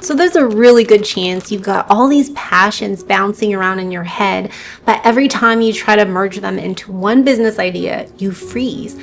So there's a really good chance you've got all these passions bouncing around in your head, but every time you try to merge them into one business idea, you freeze.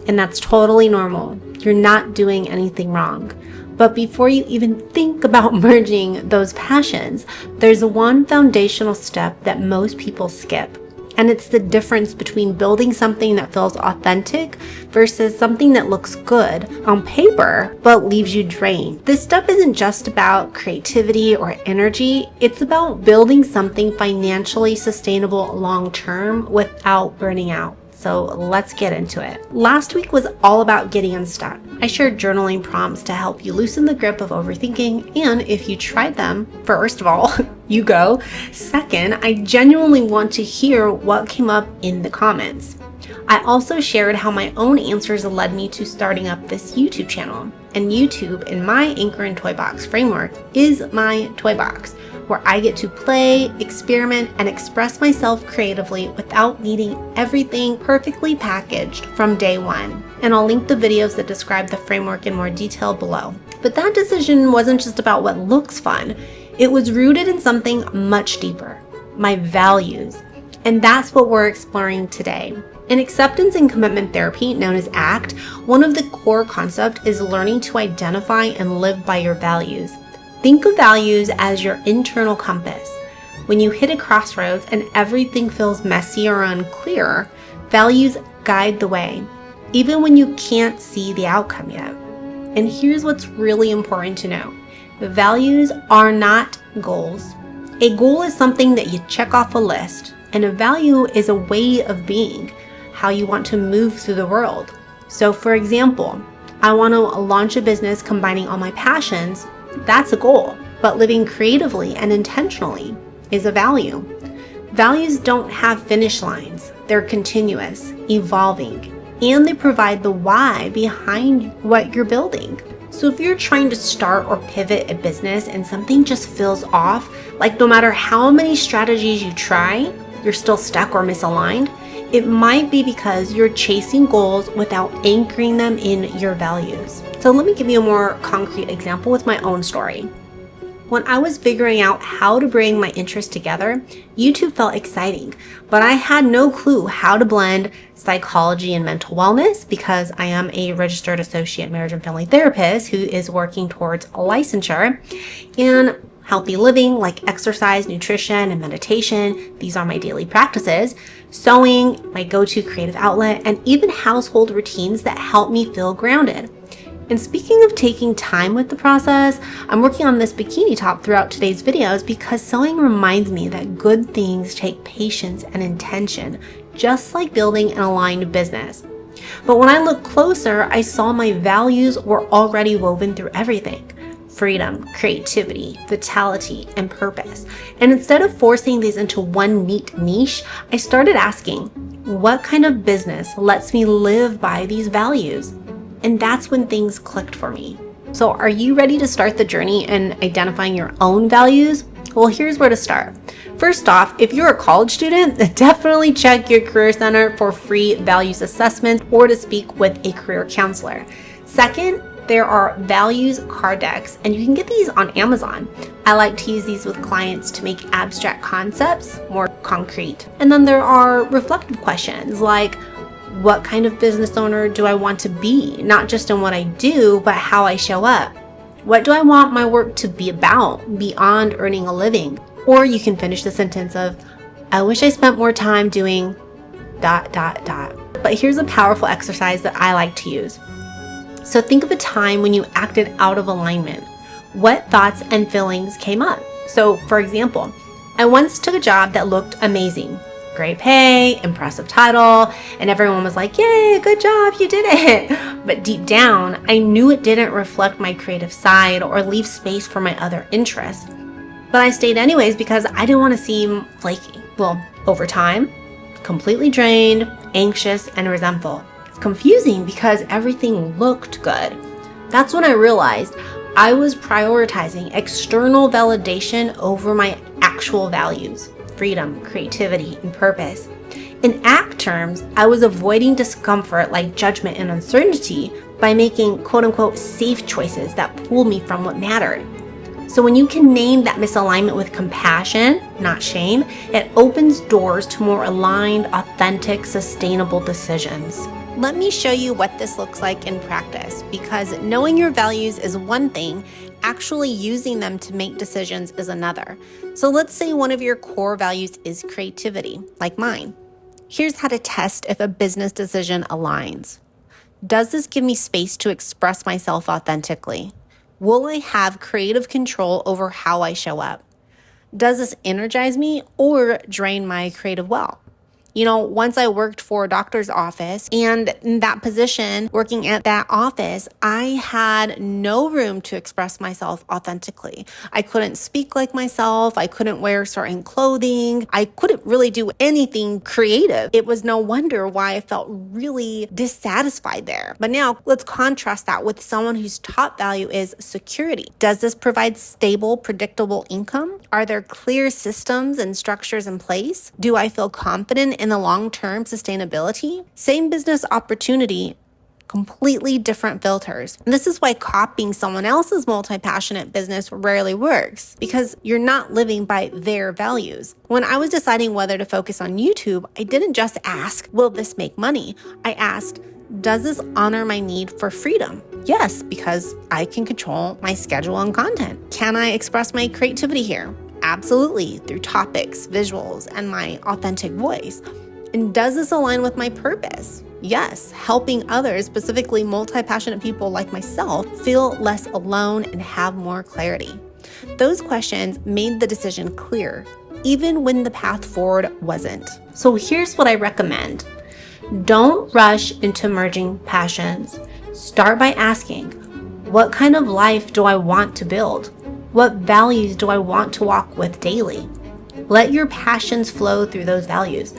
And that's totally normal. You're not doing anything wrong. But before you even think about merging those passions, there's one foundational step that most people skip. And it's the difference between building something that feels authentic versus something that looks good on paper but leaves you drained. This step isn't just about creativity or energy, it's about building something financially sustainable long term without burning out. So let's get into it. Last week was all about getting unstuck. I shared journaling prompts to help you loosen the grip of overthinking, and if you tried them, first of all, you go. Second, I genuinely want to hear what came up in the comments. I also shared how my own answers led me to starting up this YouTube channel. And YouTube, in my Anchor and Toy Box framework, is my toy box, where I get to play, experiment, and express myself creatively without needing everything perfectly packaged from day one. And I'll link the videos that describe the framework in more detail below. But that decision wasn't just about what looks fun. It was rooted in something much deeper, my values. And that's what we're exploring today. In acceptance and commitment therapy, known as ACT, one of the core concepts is learning to identify and live by your values. Think of values as your internal compass. When you hit a crossroads and everything feels messy or unclear, values guide the way, even when you can't see the outcome yet. And here's what's really important to know. Values are not goals. A goal is something that you check off a list, and a value is a way of being, how you want to move through the world. So for example, I want to launch a business combining all my passions. That's a goal, but living creatively and intentionally is a value. Values don't have finish lines. They're continuous, evolving, and they provide the why behind what you're building. So if you're trying to start or pivot a business and something just feels off, like no matter how many strategies you try, you're still stuck or misaligned, it might be because you're chasing goals without anchoring them in your values. So let me give you a more concrete example with my own story. When I was figuring out how to bring my interests together, YouTube felt exciting, but I had no clue how to blend psychology and mental wellness because I am a registered associate marriage and family therapist who is working towards a licensure, and healthy living like exercise, nutrition, and meditation. These are my daily practices. Sewing, my go-to creative outlet, and even household routines that help me feel grounded. And speaking of taking time with the process, I'm working on this bikini top throughout today's videos because sewing reminds me that good things take patience and intention, just like building an aligned business. But when I looked closer, I saw my values were already woven through everything. Freedom, creativity, vitality, and purpose. And instead of forcing these into one neat niche, I started asking, what kind of business lets me live by these values? And that's when things clicked for me. So are you ready to start the journey in identifying your own values? Well, here's where to start. First off, if you're a college student, definitely check your Career Center for free values assessments or to speak with a career counselor. Second, there are values card decks, and you can get these on Amazon. I like to use these with clients to make abstract concepts more concrete. And then there are reflective questions like, what kind of business owner do I want to be? Not just in what I do, but how I show up. What do I want my work to be about beyond earning a living? Or you can finish the sentence of, I wish I spent more time doing ... But here's a powerful exercise that I like to use. So think of a time when you acted out of alignment. What thoughts and feelings came up? So for example, I once took a job that looked amazing. Great pay, impressive title, and everyone was like, yay, good job, you did it. But deep down, I knew it didn't reflect my creative side or leave space for my other interests. But I stayed anyways because I didn't want to seem flaky. Well, over time, completely drained, anxious, and resentful. Confusing because everything looked good. That's when I realized I was prioritizing external validation over my actual values, freedom, creativity, and purpose. In ACT terms, I was avoiding discomfort like judgment and uncertainty by making quote-unquote safe choices that pulled me from what mattered. So when you can name that misalignment with compassion, not shame, it opens doors to more aligned, authentic, sustainable decisions. Let me show you what this looks like in practice, because knowing your values is one thing, actually using them to make decisions is another. So let's say one of your core values is creativity, like mine. Here's how to test if a business decision aligns. Does this give me space to express myself authentically? Will I have creative control over how I show up? Does this energize me or drain my creative well? Once I worked for a doctor's office, and in that position, working at that office, I had no room to express myself authentically. I couldn't speak like myself. I couldn't wear certain clothing. I couldn't really do anything creative. It was no wonder why I felt really dissatisfied there. But now let's contrast that with someone whose top value is security. Does this provide stable, predictable income? Are there clear systems and structures in place? Do I feel confident in the long-term sustainability? Same business opportunity, completely different filters. And this is why copying someone else's multi-passionate business rarely works, because you're not living by their values. When I was deciding whether to focus on YouTube, I didn't just ask, will this make money? I asked, does this honor my need for freedom? Yes, because I can control my schedule and content. Can I express my creativity here? Absolutely, through topics, visuals, and my authentic voice. And does this align with my purpose? Yes, helping others, specifically multi-passionate people like myself, feel less alone and have more clarity. Those questions made the decision clear, even when the path forward wasn't. So here's what I recommend. Don't rush into merging passions. Start by asking, what kind of life do I want to build? What values do I want to walk with daily? Let your passions flow through those values,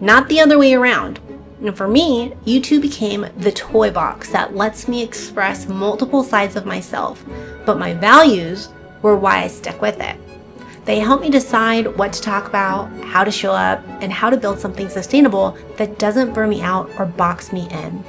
not the other way around. And for me, YouTube became the toy box that lets me express multiple sides of myself, but my values were why I stuck with it. They help me decide what to talk about, how to show up, and how to build something sustainable that doesn't burn me out or box me in.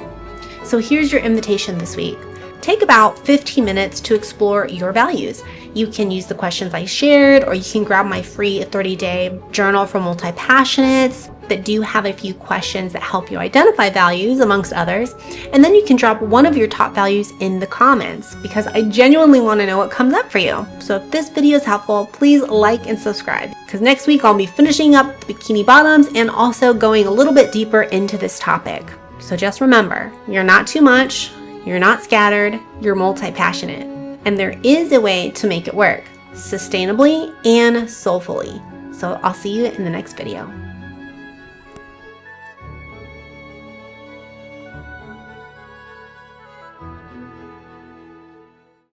So here's your invitation this week. Take about 15 minutes to explore your values. You can use the questions I shared, or you can grab my free 30-day journal for multi-passionates that do have a few questions that help you identify values amongst others. And then you can drop one of your top values in the comments, because I genuinely want to know what comes up for you. So if this video is helpful, please like and subscribe, because next week I'll be finishing up the bikini bottoms and also going a little bit deeper into this topic. So just remember, you're not too much. You're not scattered, you're multi-passionate, and there is a way to make it work, sustainably and soulfully. So I'll see you in the next video.